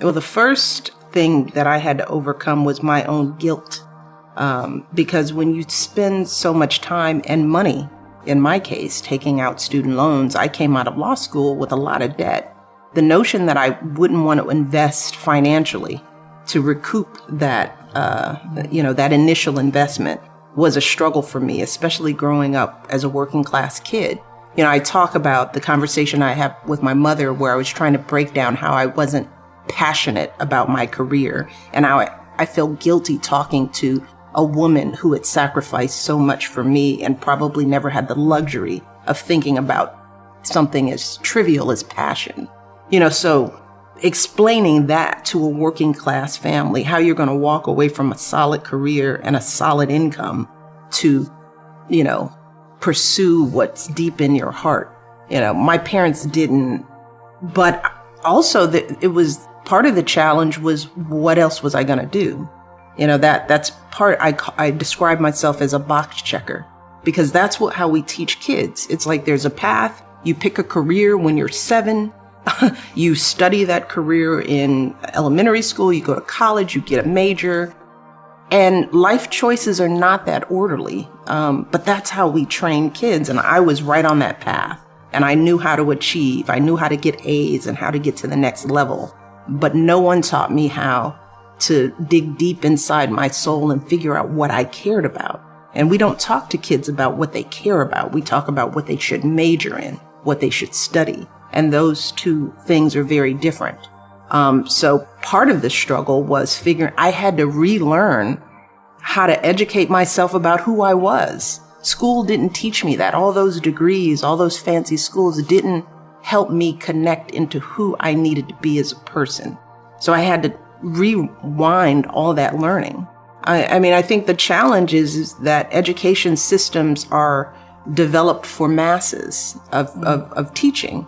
Well, the first thing that I had to overcome was my own guilt. Because when you spend so much time and money, in my case, taking out student loans, I came out of law school with a lot of debt. The notion that I wouldn't want to invest financially to recoup that, that initial investment was a struggle for me, especially growing up as a working class kid. I talk about the conversation I had with my mother where I was trying to break down how I wasn't passionate about my career and how I felt guilty talking to a woman who had sacrificed so much for me and probably never had the luxury of thinking about something as trivial as passion. So explaining that to a working class family, how you're going to walk away from a solid career and a solid income to, pursue what's deep in your heart. My parents didn't, but also it was part of the challenge was what else was I going to do? That's part, I describe myself as a box checker because that's how we teach kids. It's like there's a path, you pick a career when you're 7, you study that career in elementary school, you go to college, you get a major, and life choices are not that orderly. But that's how we train kids. And I was right on that path and I knew how to achieve. I knew how to get A's and how to get to the next level. But no one taught me how to dig deep inside my soul and figure out what I cared about. And we don't talk to kids about what they care about. We talk about what they should major in, what they should study. And those two things are very different. So part of the struggle was I had to relearn how to educate myself about who I was. School didn't teach me that. All those degrees, all those fancy schools didn't help me connect into who I needed to be as a person. So I had to rewind all that learning. I think the challenge is that education systems are developed for masses of teaching.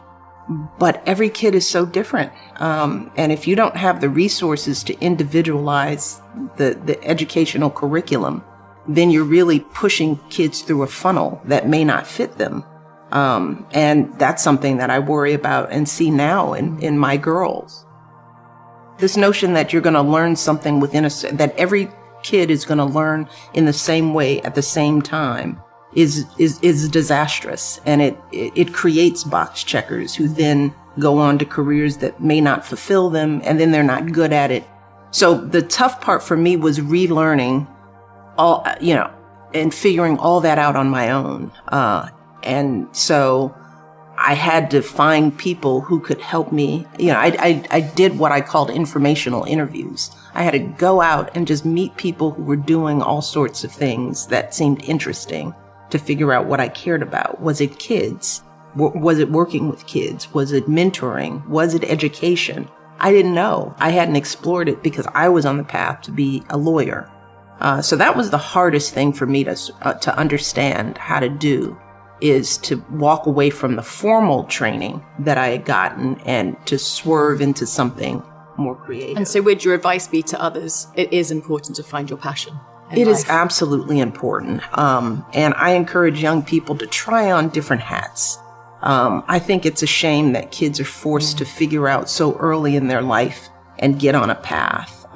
But every kid is so different. And if you don't have the resources to individualize the educational curriculum, then you're really pushing kids through a funnel that may not fit them. And that's something that I worry about and see now in my girls. This notion that you're going to learn something that every kid is going to learn in the same way at the same time is disastrous, and it creates box checkers who then go on to careers that may not fulfill them, and then they're not good at it. So the tough part for me was relearning all, and figuring all that out on my own. And so I had to find people who could help me. I did what I called informational interviews. I had to go out and just meet people who were doing all sorts of things that seemed interesting to figure out what I cared about. Was it kids? Was it working with kids? Was it mentoring? Was it education? I didn't know. I hadn't explored it because I was on the path to be a lawyer. So that was the hardest thing for me to understand how to do, is to walk away from the formal training that I had gotten and to swerve into something more creative. And so would your advice be to others, it is important to find your passion? It is absolutely important. And I encourage young people to try on different hats. I think it's a shame that kids are forced to figure out so early in their life and get on a path.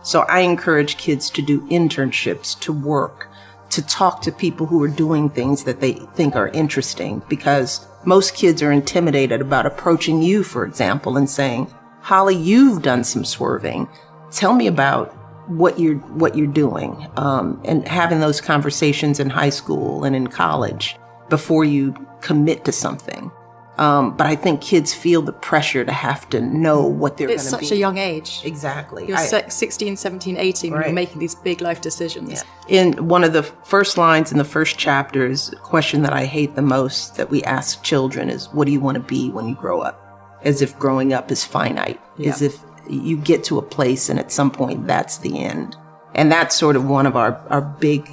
So I encourage kids to do internships, to work, to talk to people who are doing things that they think are interesting, because most kids are intimidated about approaching you, for example, and saying, Holly, you've done some swerving. Tell me about what you're doing, and having those conversations in high school and in college before you commit to something. But I think kids feel the pressure to have to know what they're going to be. It's such a young age. Exactly. You're 16, 17, 18 when you're making these big life decisions. Yeah. In one of the first lines in the first chapter is a question that I hate the most that we ask children is, what do you want to be when you grow up? As if growing up is finite. Yeah. As if you get to a place and at some point that's the end. And that's sort of one of our big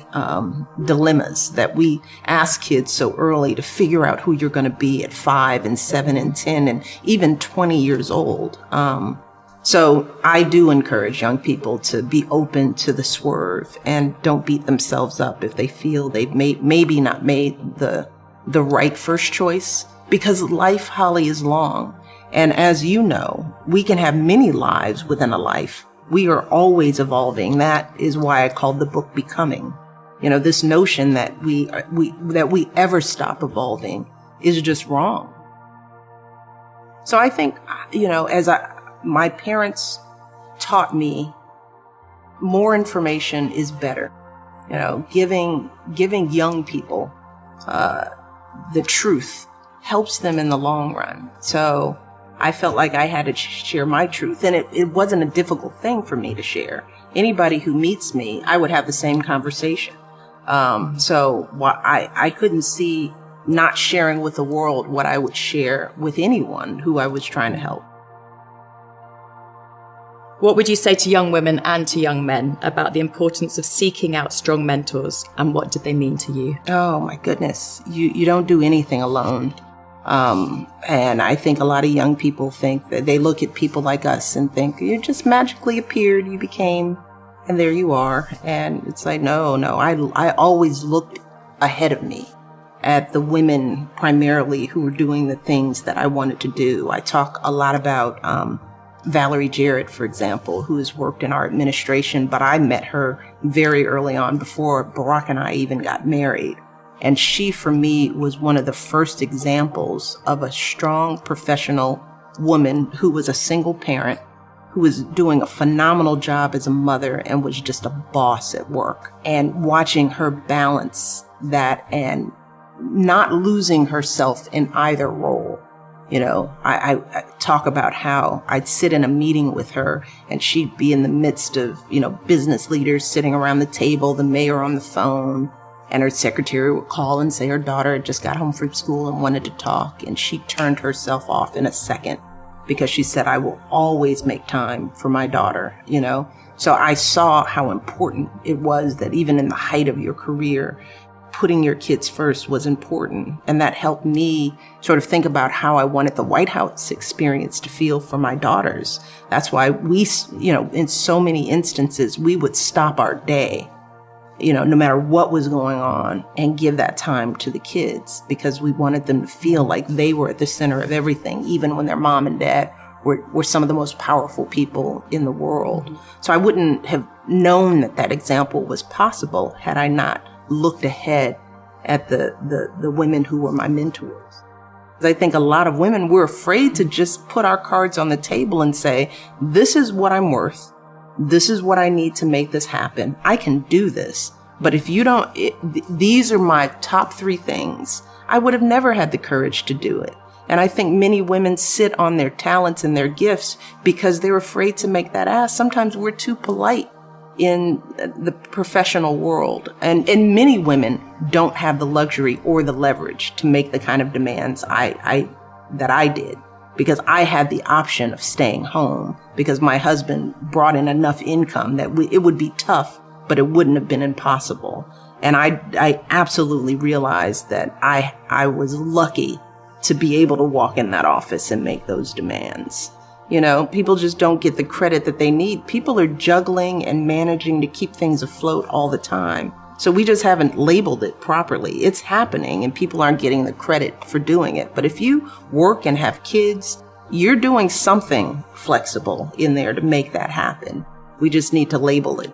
dilemmas, that we ask kids so early to figure out who you're going to be at 5 and 7 and 10 and even 20 years old. So I do encourage young people to be open to the swerve and don't beat themselves up if they feel they've maybe not made the right first choice. because life, Holly, is long. And as you know, we can have many lives within a life. We are always evolving. That is why I called the book Becoming. This notion that we ever stop evolving is just wrong. So I think, my parents taught me more information is better. Giving young people the truth helps them in the long run. So I felt like I had to share my truth, and it wasn't a difficult thing for me to share. Anybody who meets me, I would have the same conversation. So I couldn't see not sharing with the world what I would share with anyone who I was trying to help. What would you say to young women and to young men about the importance of seeking out strong mentors, and what did they mean to you? Oh my goodness. You don't do anything alone. And I think a lot of young people think that they look at people like us and think you just magically appeared, you became, and there you are. And it's like, no, I always looked ahead of me at the women primarily who were doing the things that I wanted to do. I talk a lot about, Valerie Jarrett, for example, who has worked in our administration, but I met her very early on before Barack and I even got married. And she, for me, was one of the first examples of a strong professional woman who was a single parent, who was doing a phenomenal job as a mother and was just a boss at work. And watching her balance that and not losing herself in either role. I talk about how I'd sit in a meeting with her and she'd be in the midst of, business leaders sitting around the table, the mayor on the phone, and her secretary would call and say her daughter had just got home from school and wanted to talk. And she turned herself off in a second because she said, I will always make time for my daughter, So I saw how important it was that even in the height of your career, putting your kids first was important. And that helped me sort of think about how I wanted the White House experience to feel for my daughters. That's why we, in so many instances, we would stop our day, no matter what was going on, and give that time to the kids because we wanted them to feel like they were at the center of everything, even when their mom and dad were some of the most powerful people in the world. Mm-hmm. So I wouldn't have known that example was possible had I not looked ahead at the women who were my mentors. I think a lot of women, we're afraid to just put our cards on the table and say, this is what I'm worth. This is what I need to make this happen. I can do this. But if you don't, these are my top 3 things. I would have never had the courage to do it. And I think many women sit on their talents and their gifts because they're afraid to make that ask. Sometimes we're too polite in the professional world. And many women don't have the luxury or the leverage to make the kind of demands that I did, because I had the option of staying home because my husband brought in enough income that it would be tough, but it wouldn't have been impossible. And I absolutely realized that I was lucky to be able to walk in that office and make those demands. People just don't get the credit that they need. People are juggling and managing to keep things afloat all the time. So we just haven't labeled it properly. It's happening and people aren't getting the credit for doing it. But if you work and have kids, you're doing something flexible in there to make that happen. We just need to label it.